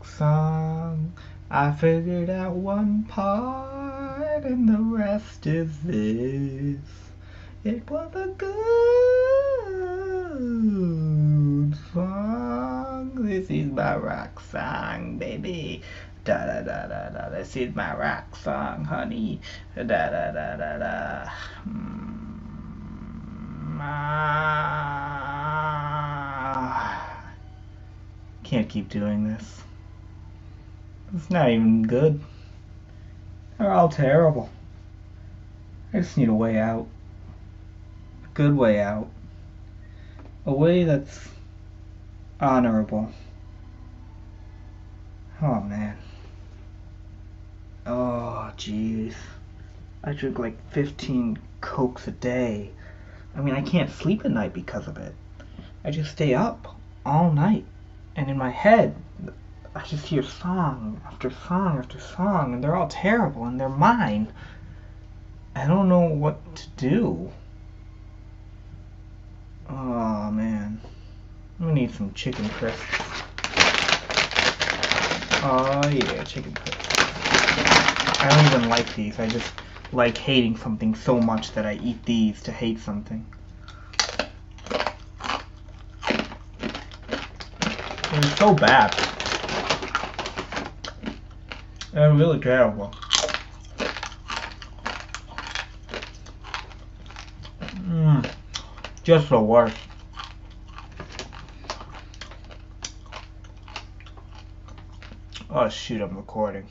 rock song. I figured out one part and the rest is this. It was a good song. This is my rock song, baby. Da da da da da. This is my rock song, honey. Da da da da da. Can't keep doing this. It's not even good. They're all terrible. I just need a way out. A good way out. A way that's honorable. Oh man. Oh jeez. I drink like 15 Cokes a day. I mean, I can't sleep at night because of it. I just stay up all night. And in my head, I just hear song after song after song, and they're all terrible, and they're mine. I don't know what to do. Oh man. I'm gonna need some chicken crisps. Oh yeah, chicken crisps. I don't even like these. I just like hating something so much that I eat these to hate something. It's so bad. They're really terrible. Just the worst. Oh shoot, I'm recording.